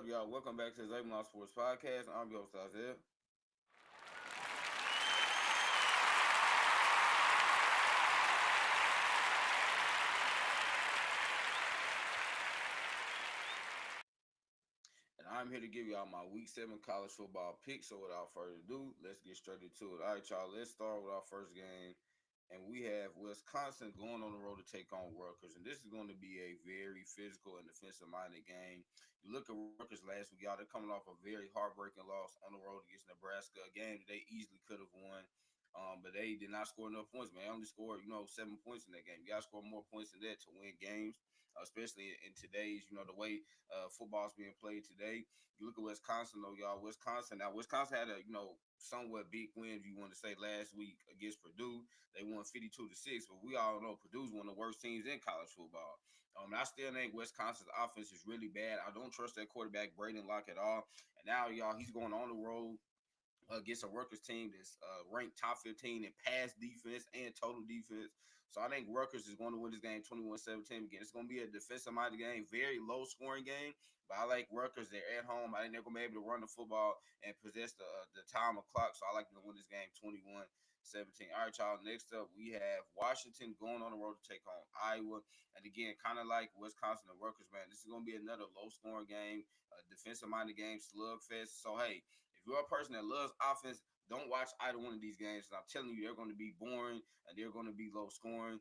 up, y'all? Welcome back to the ZayMoolaSportsPodcast. I'm your host, Isaiah. And I'm here to give y'all my Week 7 college football picks. So without further ado, let's get straight into it. All right, y'all, let's start with our first game. And we have Wisconsin going on the road to take on Rutgers. And this is going to be a very physical and defensive-minded game. You look at Rutgers last week, y'all, they're coming off a very heartbreaking loss on the road against Nebraska, a game that they easily could have won. But they did not score enough points, man. They only scored, 7 points in that game. You got to score more points than that to win games, especially in today's, the way football's being played today. You look at Wisconsin, though, y'all. Wisconsin had a, somewhat big win, if you want to say, last week against Purdue. They won 52-6, but we all know Purdue's one of the worst teams in college football. I still think Wisconsin's offense is really bad. I don't trust that quarterback, Braden Locke, at all. And now, y'all, he's going on the road against a Rutgers team that's ranked top 15 in pass defense and total defense. So I think Rutgers is going to win this game 21-17 again. It's going to be a defensive-minded game, very low-scoring game. But I like Rutgers. They're at home. I think they're going to be able to run the football and possess the time of clock. So I like them to win this game 21-17. All right, y'all. Next up, we have Washington going on the road to take on Iowa. And again, kind of like Wisconsin and Rutgers, man, this is going to be another low-scoring game, a defensive-minded game, slugfest. So, hey, if you're a person that loves offense, don't watch either one of these games. I'm telling you, they're going to be boring and they're going to be low scoring.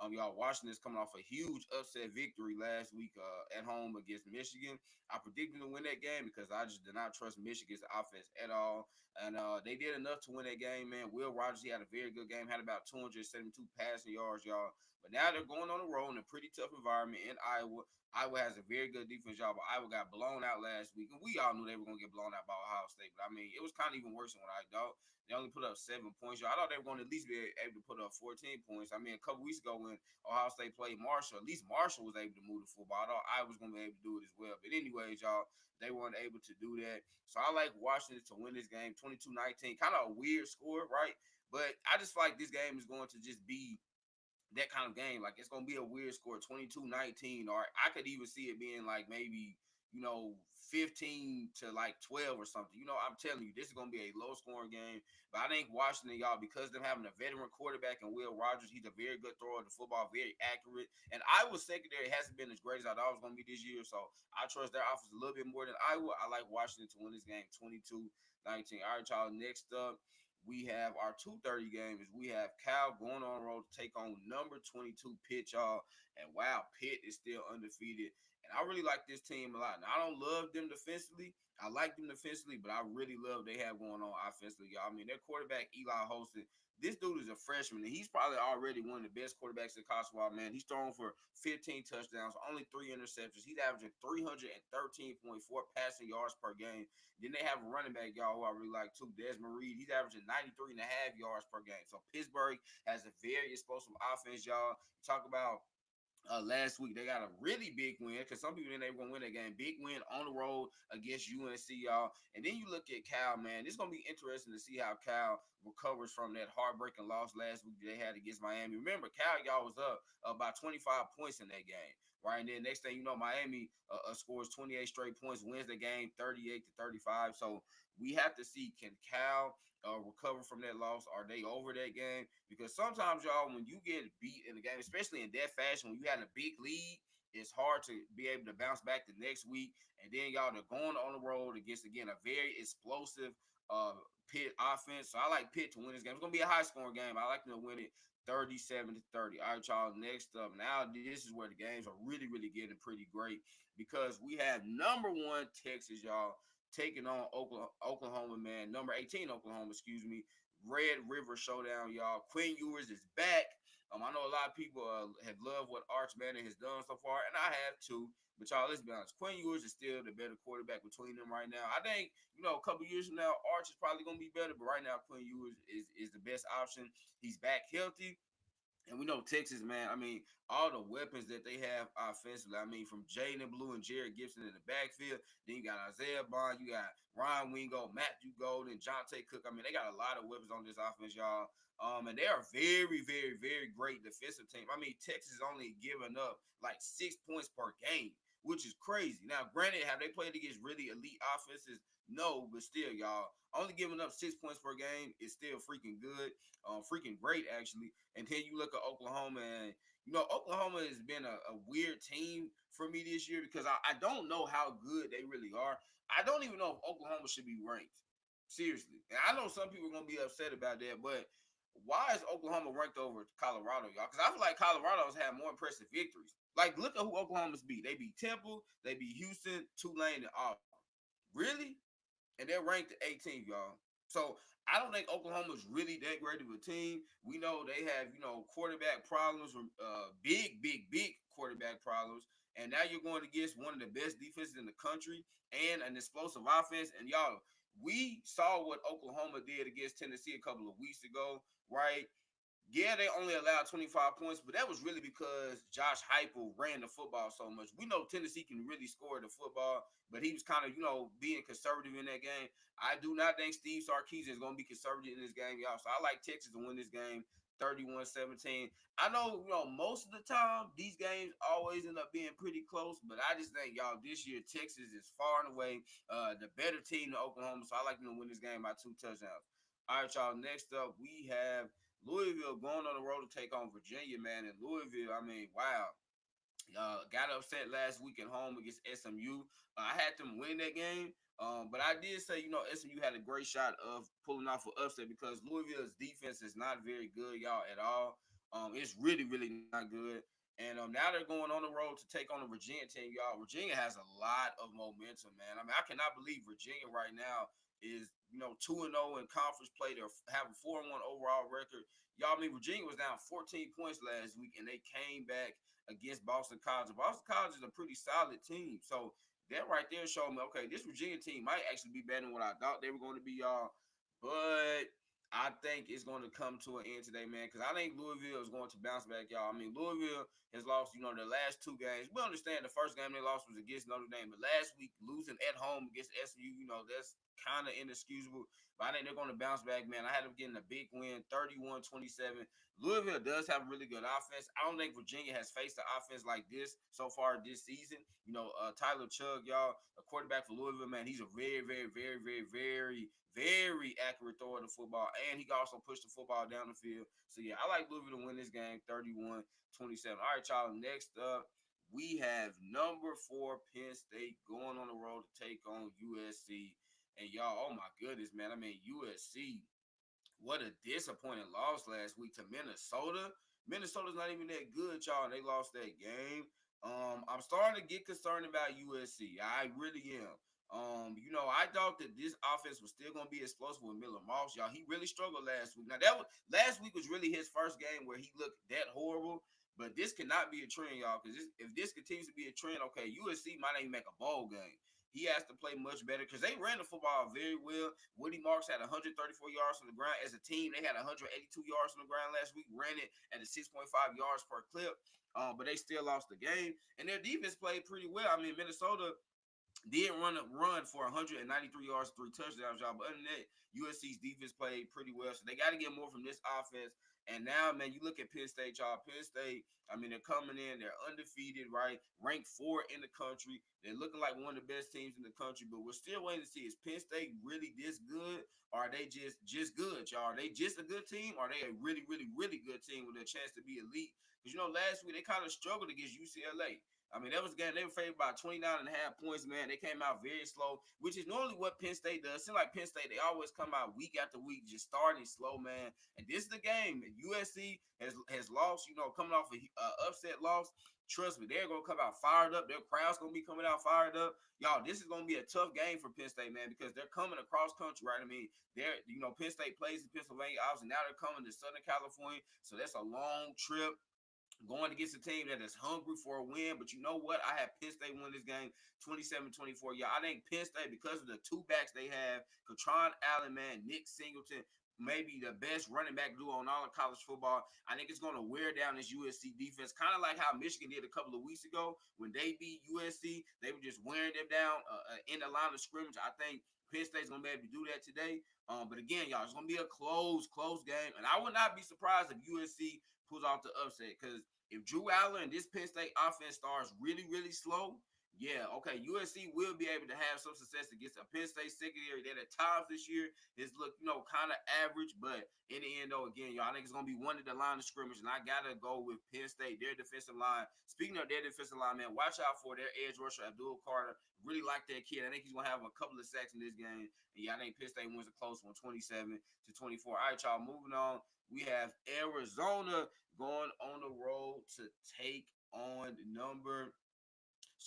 Y'all, Washington's coming off a huge upset victory last week at home against Michigan. I predicted them to win that game because I just did not trust Michigan's offense at all. And they did enough to win that game, man. Will Rogers, he had a very good game, had about 272 passing yards, y'all. But now they're going on the road in a pretty tough environment in Iowa. Iowa has a very good defense, y'all, but Iowa got blown out last week. And we all knew they were going to get blown out by Ohio State. But, I mean, it was kind of even worse than what I thought. They only put up 7 points. Y'all, I thought they were going to at least be able to put up 14 points. I mean, a couple weeks ago when Ohio State played Marshall, at least Marshall was able to move the football. I thought Iowa was going to be able to do it as well. But anyways, y'all, they weren't able to do that. So I like Washington to win this game 22-19. Kind of a weird score, right? But I just feel like this game is going to just be that kind of game. Like, it's going to be a weird score, 22-19. Or I could even see it being like maybe, 15 to like 12 or something. I'm telling you, this is going to be a low scoring game. But I think Washington, y'all, because them having a veteran quarterback and Will Rogers, he's a very good thrower of the football, very accurate. And Iowa's secondary hasn't been as great as I thought it was going to be this year. So I trust their offense a little bit more than Iowa. I like Washington to win this game 22-19. All right, y'all, next up, we have our 2:30 game is we have Cal going on the road to take on number 22 Pitt, y'all. And wow, Pitt is still undefeated. And I really like this team a lot. Now, I don't love them defensively. I like them defensively, but I really love what they have going on offensively, y'all. I mean, their quarterback, Eli Holston, this dude is a freshman, and he's probably already one of the best quarterbacks in college football, man. He's thrown for 15 touchdowns, only 3 interceptions. He's averaging 313.4 passing yards per game. Then they have a running back, y'all, who I really like, too, Desmond Reed. He's averaging 93.5 yards per game. So Pittsburgh has a very explosive offense, y'all. You talk about last week, they got a really big win because some people didn't even going to win that game. Big win on the road against UNC, y'all. And then you look at Cal, man. It's going to be interesting to see how Cal recovers from that heartbreaking loss last week they had against Miami. Remember, Cal, y'all, was up by 25 points in that game, right? And then next thing you know, Miami scores 28 straight points, wins the game 38-35. So we have to see, can Cal recover from that loss? Are they over that game? Because sometimes, y'all, when you get beat in the game, especially in that fashion, when you had a big lead, it's hard to be able to bounce back the next week. And then, y'all, they're going on the road against, again, a very explosive Pitt offense. So I like Pitt to win this game. It's going to be a high-scoring game. I like them to win it 37-30. All right, y'all, next up. Now, this is where the games are really, really getting pretty great because we have number 1 Texas, y'all, taking on Oklahoma, man. Number 18 Oklahoma, excuse me. Red River Showdown, y'all. Quinn Ewers is back. I know a lot of people have loved what Arch Manning has done so far, and I have too. But y'all, let's be honest. Quinn Ewers is still the better quarterback between them right now. I think, a couple years from now, Arch is probably going to be better. But right now, Quinn Ewers is the best option. He's back healthy. And we know Texas, man, I mean, all the weapons that they have offensively, I mean, from Jaden Blue and Jared Gibson in the backfield, then you got Isaiah Bond, you got Ryan Wingo, Matthew Golden, Jonte Cook. I mean, they got a lot of weapons on this offense, y'all. And they are very, very, very great defensive team. I mean, Texas is only giving up like 6 points per game, which is crazy. Now, granted, have they played against really elite offenses? No, but still, y'all, only giving up 6 points per game is still freaking good, freaking great, actually. And then you look at Oklahoma, and Oklahoma has been a weird team for me this year because I don't know how good they really are. I don't even know if Oklahoma should be ranked. Seriously. And I know some people are going to be upset about that, but why is Oklahoma ranked over Colorado, y'all? Because I feel like Colorado's had more impressive victories. Like, look at who Oklahoma's beat. They beat Temple, they beat Houston, Tulane, and Auburn. Really? And they're ranked 18th, y'all. So I don't think Oklahoma's really that great of a team. We know they have, quarterback problems, big quarterback problems. And now you're going against one of the best defenses in the country and an explosive offense. And y'all, we saw what Oklahoma did against Tennessee a couple of weeks ago, right? Yeah, they only allowed 25 points, but that was really because Josh Heupel ran the football so much. We know Tennessee can really score the football, but he was kind of, being conservative in that game. I do not think Steve Sarkisian is going to be conservative in this game, y'all. So I like Texas to win this game 31-17. I know, most of the time these games always end up being pretty close, but I just think, y'all, this year Texas is far and away the better team than Oklahoma. So I like them to win this game by 2 touchdowns. All right, y'all. Next up, we have Louisville going on the road to take on Virginia, man. And Louisville, I mean, wow. Got upset last week at home against SMU. I had them win that game. But I did say, SMU had a great shot of pulling off an upset because Louisville's defense is not very good, y'all, at all. It's really, really not good. And now they're going on the road to take on the Virginia team, y'all. Virginia has a lot of momentum, man. I mean, I cannot believe Virginia right now is 2-0 in conference play. They have a 4-1 overall record. Y'all, I mean, Virginia was down 14 points last week, and they came back against Boston College. Boston College is a pretty solid team. So that right there showed me, okay, this Virginia team might actually be better than what I thought they were going to be, y'all. But I think it's going to come to an end today, man, because I think Louisville is going to bounce back, y'all. I mean, Louisville has lost, their last 2 games. We understand the first game they lost was against Notre Dame, but last week losing at home against SMU, that's kind of inexcusable. But I think they're going to bounce back, man. I had them getting a big win, 31-27. Louisville does have a really good offense. I don't think Virginia has faced an offense like this so far this season. Tyler Chug, y'all, a quarterback for Louisville, man, he's a very, very, very, very, very, very accurate thrower of the football, and he can also push the football down the field. So, yeah, I like Louisville to win this game 31-27. All right, y'all, next up, we have number 4 Penn State going on the road to take on USC. And, y'all, oh, my goodness, man, I mean, USC, what a disappointing loss last week to Minnesota. Minnesota's not even that good, y'all, and they lost that game. I'm starting to get concerned about USC. I really am. I thought that this offense was still gonna be explosive with Miller Moss, y'all. He really struggled last week. Now last week was really his first game where he looked that horrible. But this cannot be a trend, y'all, because if this continues to be a trend, okay, USC might even make a bowl game. He has to play much better because they ran the football very well. Woody Marks had 134 yards on the ground. As a team, they had 182 yards on the ground last week, ran it at a 6.5 yards per clip. But they still lost the game. And their defense played pretty well. I mean, Minnesota did run for 193 yards, 3 touchdowns, y'all. But other than that, USC's defense played pretty well. So they got to get more from this offense. And now, man, you look at Penn State, y'all. Penn State, I mean, they're coming in. They're undefeated, right? Ranked 4 in the country. They're looking like one of the best teams in the country. But we're still waiting to see, is Penn State really this good? Or are they just good, y'all? Are they just a good team? Or are they a really, really, really good team with a chance to be elite? Because, last week they kind of struggled against UCLA. I mean, that was a game. They were favored by 29.5 points, man. They came out very slow, which is normally what Penn State does. It seems like Penn State, they always come out week after week, just starting slow, man. And this is the game. USC has lost, coming off an upset loss. Trust me, they're going to come out fired up. Their crowd's going to be coming out fired up. Y'all, this is going to be a tough game for Penn State, man, because they're coming across country, right? I mean, Penn State plays in Pennsylvania, obviously. Now they're coming to Southern California, so that's a long trip. Going against a team that is hungry for a win. But you know what? I have Penn State win this game 27-24. Yeah, I think Penn State, because of the 2 backs they have, Katron Allen, man, Nick Singleton, maybe the best running back duo on all of college football. I think it's going to wear down this USC defense, kind of like how Michigan did a couple of weeks ago when they beat USC. They were just wearing them down in the line of scrimmage. I think Penn State's going to be able to do that today. But again, y'all, it's going to be a close game. And I would not be surprised if USC pulls off the upset, because if Drew Allen and this Penn State offense starts really, really slow, Yeah, okay. USC will be able to have some success against a Penn State secondary that at times this year has looked, kind of average. But in the end, though, again, y'all, I think it's gonna be one of the line of scrimmage, and I gotta go with Penn State, their defensive line. Speaking of their defensive line, man, watch out for their edge rusher Abdul Carter. Really like that kid. I think he's gonna have a couple of sacks in this game. And yeah, I think Penn State wins a close one, 27-24. All right, y'all. Moving on, we have Arizona going on the road to take on number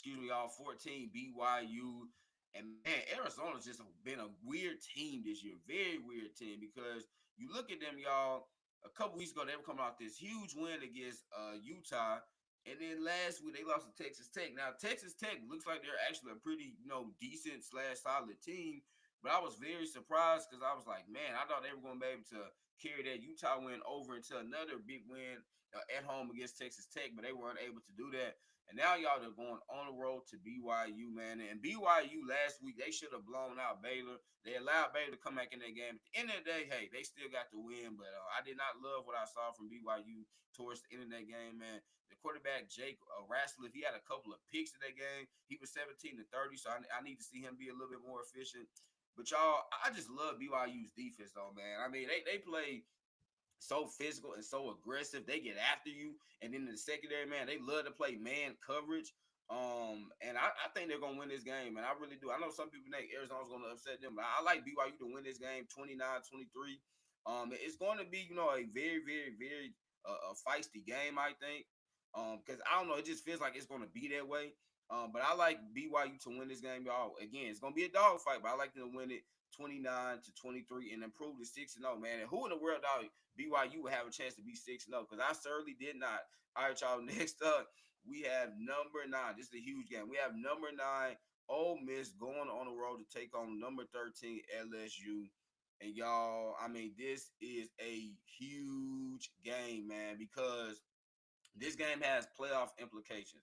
y'all, 14 BYU. And man, Arizona's just been a weird team this year. Very weird team because you look at them, y'all. A couple weeks ago, they were coming off this huge win against Utah. And then last week, they lost to Texas Tech. Now, Texas Tech looks like they're actually a pretty, decent / solid team. But I was very surprised because I was like, man, I thought they were going to be able to carry that Utah win over into another big win at home against Texas Tech. But they were unable to do that. And now y'all are going on the road to BYU, man. And BYU last week, they should have blown out Baylor. They allowed Baylor to come back in that game. At the end of the day, hey, they still got the win. But I did not love what I saw from BYU towards the end of that game, man. The quarterback, Jake Ratliff, he had a couple of picks in that game. He was 17-30, so I need to see him be a little bit more efficient. But y'all, I just love BYU's defense, though, man. I mean, they play so physical and so aggressive. They get after you. And then in the secondary, man, they love to play man coverage. And I think they're gonna win this game, and I really do. I know some people think Arizona's gonna upset them, but I like BYU to win this game 29-23. It's going to be, a very, very, very a feisty game, I think. Because I don't know, it just feels like it's gonna be that way. But I like BYU to win this game, y'all. Again, it's gonna be a dog fight, but I like them to win it 29-23 and improve to 6-0, man. And who in the world, dog, BYU would have a chance to be 6-0? Because I certainly did not. All right, y'all. Next up, we have number 9. This is a huge game. We have number 9, Ole Miss, going on the road to take on number 13, LSU. And y'all, I mean, this is a huge game, man, because this game has playoff implications.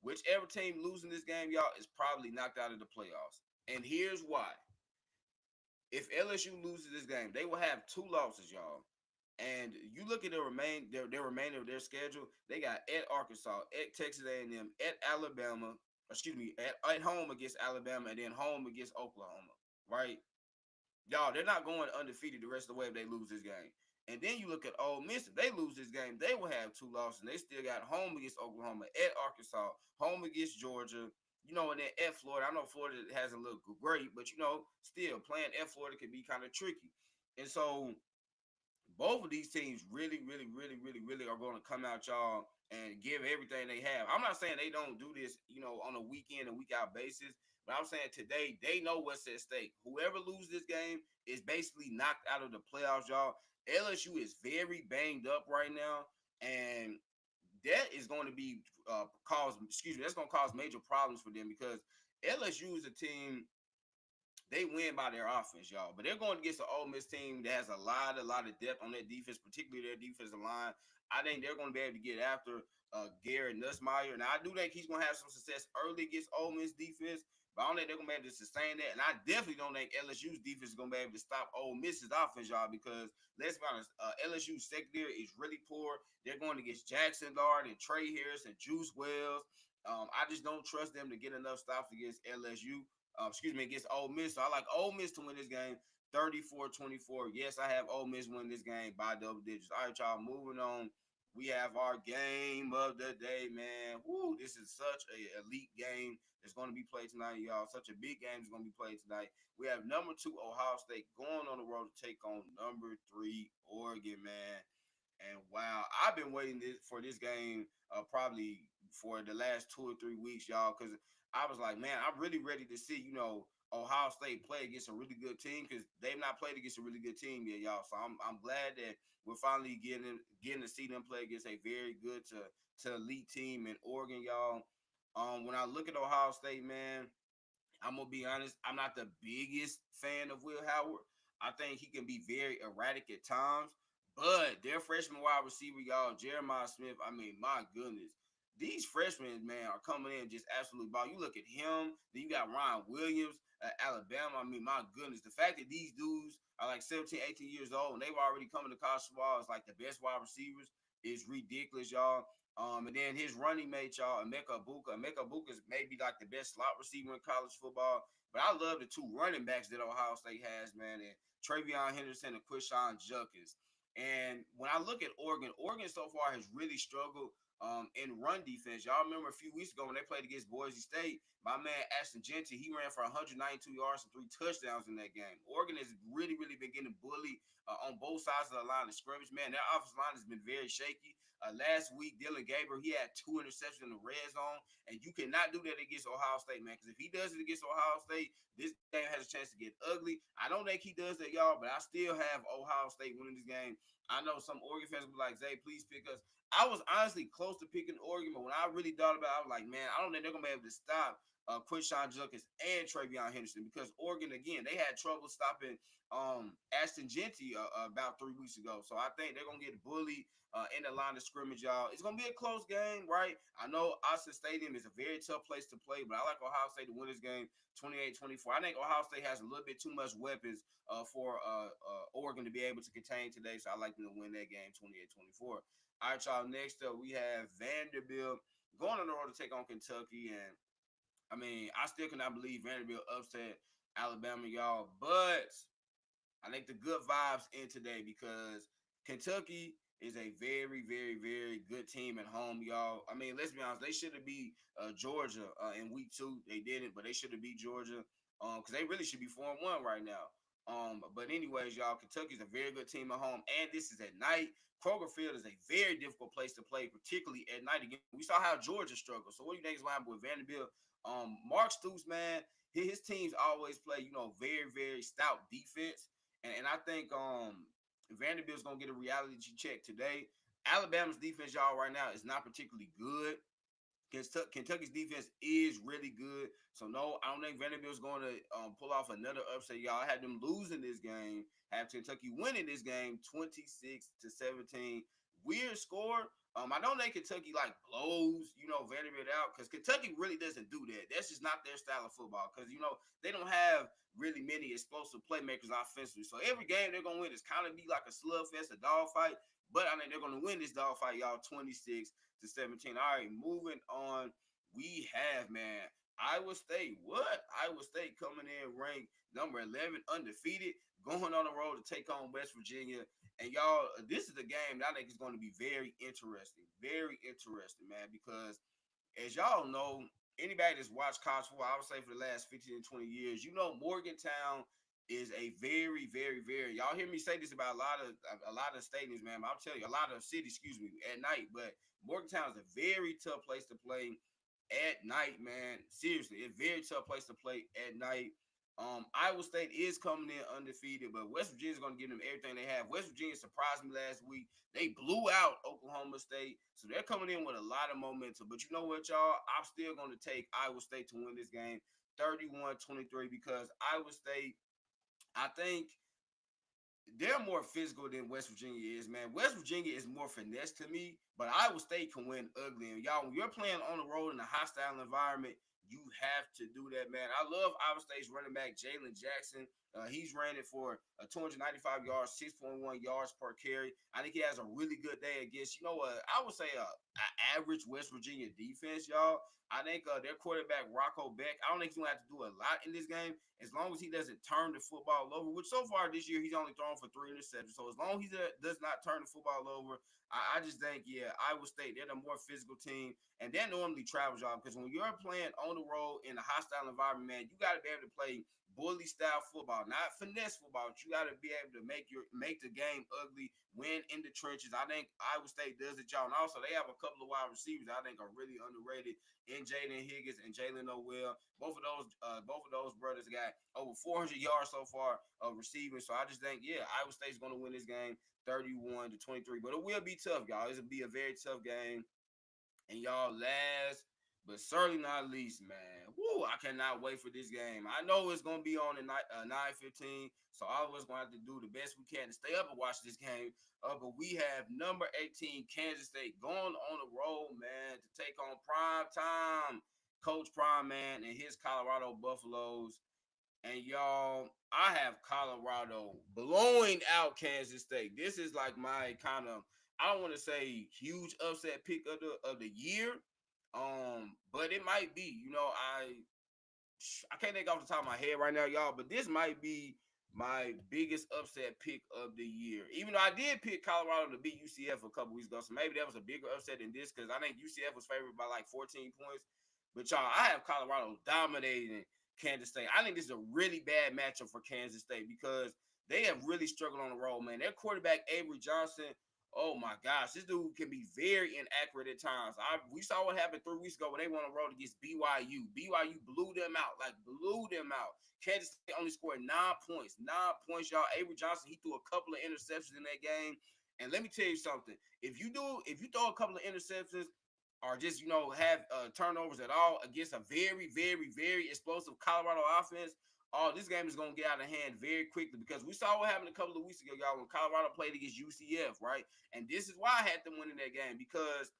Whichever team losing this game, y'all, is probably knocked out of the playoffs. And here's why. If LSU loses this game, they will have 2 losses, y'all. And you look at their remainder of their schedule, they got at Arkansas, at Texas A&M, at Alabama, at home against Alabama, and then home against Oklahoma, right? Y'all, they're not going undefeated the rest of the way if they lose this game. And then you look at Ole Miss, if they lose this game, they will have 2 losses. And they still got home against Oklahoma, at Arkansas, home against Georgia, and then at Florida. I know Florida hasn't looked great, but, still playing at Florida can be kind of tricky. And so both of these teams really, really, really, really, really are going to come out, y'all, and give everything they have. I'm not saying they don't do this, on a week in and week out basis, but I'm saying today they know what's at stake. Whoever loses this game is basically knocked out of the playoffs, y'all. LSU is very banged up right now, and that is going to be that's going to cause major problems for them because LSU is a team. They win by their offense, y'all. But they're going against an Ole Miss team that has a lot of depth on their defense, particularly their defensive line. I think they're going to be able to get after Garrett Nussmeier. Now, I do think he's going to have some success early against Ole Miss defense, but I don't think they're going to be able to sustain that. And I definitely don't think LSU's defense is going to be able to stop Ole Miss's offense, y'all, because let's be honest, LSU's secondary is really poor. They're going against Jackson Dart and Trey Harris and Juice Wells. I just don't trust them to get enough stops against LSU. Against Ole Miss. So I like Ole Miss to win this game 34-24. Yes, I have Ole Miss win this game by double digits. All right, y'all, moving on. We have our game of the day, man. Woo, this is such an elite game that's going to be played tonight, y'all. Such a big game is going to be played tonight. We have number 2, Ohio State, going on the road to take on number 3, Oregon, man. And wow, I've been waiting for this game probably for the last 2 or 3 weeks, y'all, because I was like, man, I'm really ready to see, Ohio State play against a really good team because they've not played against a really good team yet, y'all. So I'm glad that we're finally getting to see them play against a very good to elite team in Oregon, y'all. When I look at Ohio State, man, I'm gonna be honest, I'm not the biggest fan of Will Howard. I think he can be very erratic at times, but their freshman wide receiver, y'all, Jeremiah Smith, I mean, my goodness. These freshmen, man, are coming in just absolutely ball. You look at him, then you got Ryan Williams at Alabama. I mean, my goodness. The fact that these dudes are like 17, 18 years old and they've already come to college football as like the best wide receivers, is ridiculous, y'all. And then his running mate, y'all, Emeka Buka. Emeka Buka is maybe like the best slot receiver in college football. But I love the two running backs that Ohio State has, man. And Travion Henderson and Quishon Judkins. And when I look at Oregon, Oregon so far has really struggled in run defense. Y'all remember a few weeks ago when they played against Boise State, my man Ashton Genty, he ran for 192 yards and 3 touchdowns in that game. Oregon has really been getting bullied on both sides of the line of scrimmage. Man, their offensive line has been very shaky. Last week, Dylan Gabriel, he had 2 interceptions in the red zone, and you cannot do that against Ohio State, man, because if he does it against Ohio State, this game has a chance to get ugly. I don't think he does that, y'all, but I still have Ohio State winning this game. I know some Oregon fans will be like, Zay, please pick us. I was honestly close to picking Oregon, but when I really thought about it, I was like, man, I don't think they're going to be able to stop Quishon Judkins and Travion Henderson because Oregon, again, they had trouble stopping Ashton Genty about 3 weeks ago. So I think they're going to get bullied in the line of scrimmage, y'all. It's going to be a close game, right? I know Austin Stadium is a very tough place to play, but I like Ohio State to win this game 28-24. I think Ohio State has a little bit too much weapons for Oregon to be able to contain today, so I like them to win that game 28-24. All right, y'all. Next up, we have Vanderbilt going on the road to take on Kentucky. And, I mean, I still cannot believe Vanderbilt upset Alabama, y'all. But I think the good vibes in today because Kentucky is a very good team at home, y'all. I mean, let's be honest. They should have beat Georgia in week 2. They didn't, but they should have beat Georgia because they really should be 4-1 right now. But anyways, y'all, Kentucky's a very good team at home, and this is at night. Kroger Field is a very difficult place to play, particularly at night. Again, we saw how Georgia struggled. So what do you think is going to happen with Vanderbilt? Mark Stoops, man, his teams always play, very stout defense. And I think Vanderbilt's going to get a reality check today. Alabama's defense, y'all, right now is not particularly good. Kentucky's defense is really good. So, no, I don't think Vanderbilt's going to pull off another upset. Y'all had them losing this game, have Kentucky winning this game 26-17. Weird score. I don't think Kentucky, blows, Vanderbilt out because Kentucky really doesn't do that. That's just not their style of football because, they don't have really many explosive playmakers offensively. So, every game they're going to win is kind of be like a slugfest, a dogfight. But I think they're going to win this dogfight, y'all, 26-17. All right, moving on. We have, man, Iowa State. What? Iowa State coming in ranked number 11, undefeated, going on the road to take on West Virginia. And y'all, this is a game that I think is going to be very interesting. Very interesting, man, because as y'all know, anybody that's watched college football, I would say for the last 15 to 20 years, Morgantown is a very y'all hear me say this about a lot of stadiums, man. I'm telling you, a lot of cities, at night. But Morgantown is a very tough place to play at night, man. Seriously, it's a very tough place to play at night. Iowa State is coming in undefeated, but West Virginia's going to give them everything they have. West Virginia surprised me last week. They blew out Oklahoma State, so they're coming in with a lot of momentum. But you know what, y'all? I'm still going to take Iowa State to win this game 31-23 because Iowa State, I think they're more physical than West Virginia is, man. West Virginia is more finesse to me, but Iowa State can win ugly. And y'all, when you're playing on the road in a hostile environment, you have to do that, man. I love Iowa State's running back, Jalen Jackson. He's ran it for 295 yards, 6.1 yards per carry. I think he has a really good day against, I would say an average West Virginia defense, y'all. I think their quarterback, Rocco Beck, I don't think he's going to have to do a lot in this game as long as he doesn't turn the football over, which so far this year he's only thrown for 3 interceptions. So as long as he does not turn the football over, I just think, Iowa State, they're the more physical team, and that normally travels, y'all, because when you're playing on the road in a hostile environment, man, you got to be able to play bully-style football, not finesse football. You got to be able to make the game ugly, win in the trenches. I think Iowa State does it, y'all. And also, they have a couple of wide receivers I think are really underrated in Jaden Higgins and Jalen Noel. Both of those brothers got over 400 yards so far of receiving. So I just think, Iowa State's going to win this game 31-23. But it will be tough, y'all. It'll be a very tough game. And y'all, last but certainly not least, man. Woo, I cannot wait for this game. I know it's going to be on at 9:15, so all of us going to have to do the best we can to stay up and watch this game. But we have number 18, Kansas State, going on the road, man, to take on Prime Time, Coach Prime, man, and his Colorado Buffaloes. And y'all, I have Colorado blowing out Kansas State. This is like my kind of I don't want to say huge upset pick of the year, but it might be. I can't think off the top of my head right now, y'all, but this might be my biggest upset pick of the year. Even though I did pick Colorado to beat UCF a couple weeks ago, so maybe that was a bigger upset than this because I think UCF was favored by like 14 points. But y'all, I have Colorado dominating Kansas State. I think this is a really bad matchup for Kansas State because they have really struggled on the road, man. Their quarterback, Avery Johnson, oh my gosh, this dude can be very inaccurate at times. We saw what happened 3 weeks ago when they went on the road against BYU. BYU blew them out, like blew them out. Kansas State only scored 9 points. 9 points, y'all. Avery Johnson, he threw a couple of interceptions in that game. And let me tell you something. If you throw a couple of interceptions or just have turnovers at all against a very, very, very explosive Colorado offense, oh, this game is going to get out of hand very quickly because we saw what happened a couple of weeks ago, y'all, when Colorado played against UCF, right? And this is why I had them winning that game because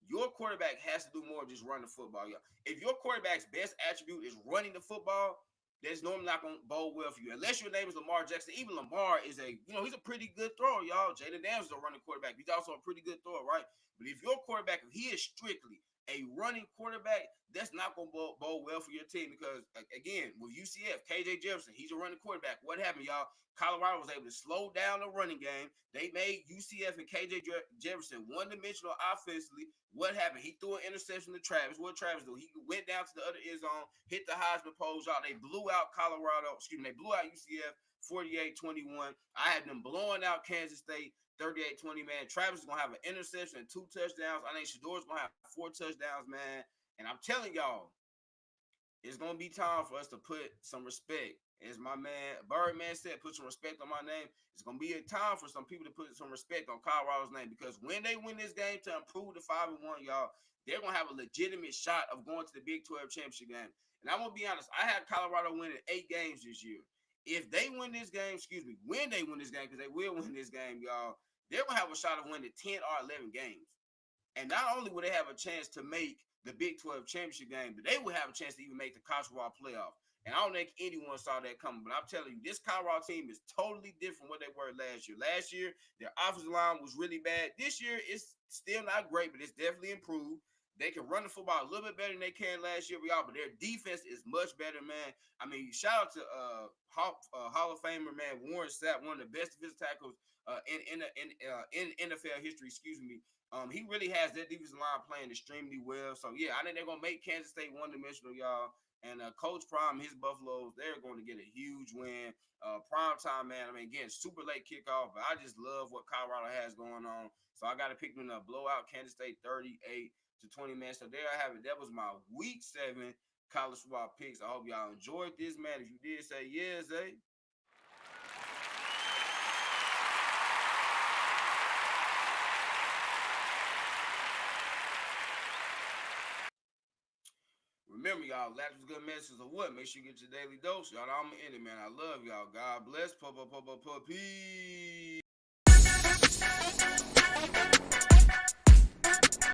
your quarterback has to do more than just run the football, y'all. If your quarterback's best attribute is running the football, that's normally not going to bode well for you. Unless your name is Lamar Jackson. Even Lamar is he's a pretty good thrower, y'all. Jaden Daniels is a running quarterback. He's also a pretty good thrower, right? But if your quarterback, if he is strictly a running quarterback, that's not going to bode well for your team because, again, with UCF, KJ Jefferson, he's a running quarterback. What happened, y'all? Colorado was able to slow down the running game. They made UCF and KJ Jefferson one-dimensional offensively. What happened? He threw an interception to Travis. What did Travis do? He went down to the other end zone, hit the Heisman pole, y'all. They blew out they blew out UCF 48-21. I had them blowing out Kansas State 38-20, man. Travis is going to have an interception and 2 touchdowns. I think Shador's going to have 4 touchdowns, man. And I'm telling y'all, it's going to be time for us to put some respect. As my man Birdman said, put some respect on my name. It's going to be a time for some people to put some respect on Colorado's name because when they win this game to improve to 5-1, y'all, they're going to have a legitimate shot of going to the Big 12 championship game. And I'm going to be honest, I had Colorado winning 8 games this year. If they win this game, when they win this game, because they will win this game, y'all, they're going to have a shot of winning 10 or 11 games. And not only will they have a chance to make the Big 12 championship game, but they will have a chance to even make the college football playoff. And I don't think anyone saw that coming. But I'm telling you, this Colorado team is totally different from what they were last year. Last year, their offensive line was really bad. This year, it's still not great, but it's definitely improved. They can run the football a little bit better than they can last year, y'all, but their defense is much better, man. I mean, shout out to Hall of Famer, man, Warren Sapp, one of the best defensive tackles in NFL history, he really has that defensive line playing extremely well. So, yeah, I think they're going to make Kansas State one-dimensional, y'all. And Coach Prime, his Buffaloes, they're going to get a huge win. Prime time, man. I mean, again, super late kickoff, but I just love what Colorado has going on. So I got to pick them to blow out Kansas State 38-20, man. So there I have it. That was my Week 7 college football picks. I hope y'all enjoyed this, man. If you did, say yes, Zay. Remember, y'all, laughter is good medicine or what? Make sure you get your daily dose. Y'all, I'm in it, man. I love y'all. God bless. Peace.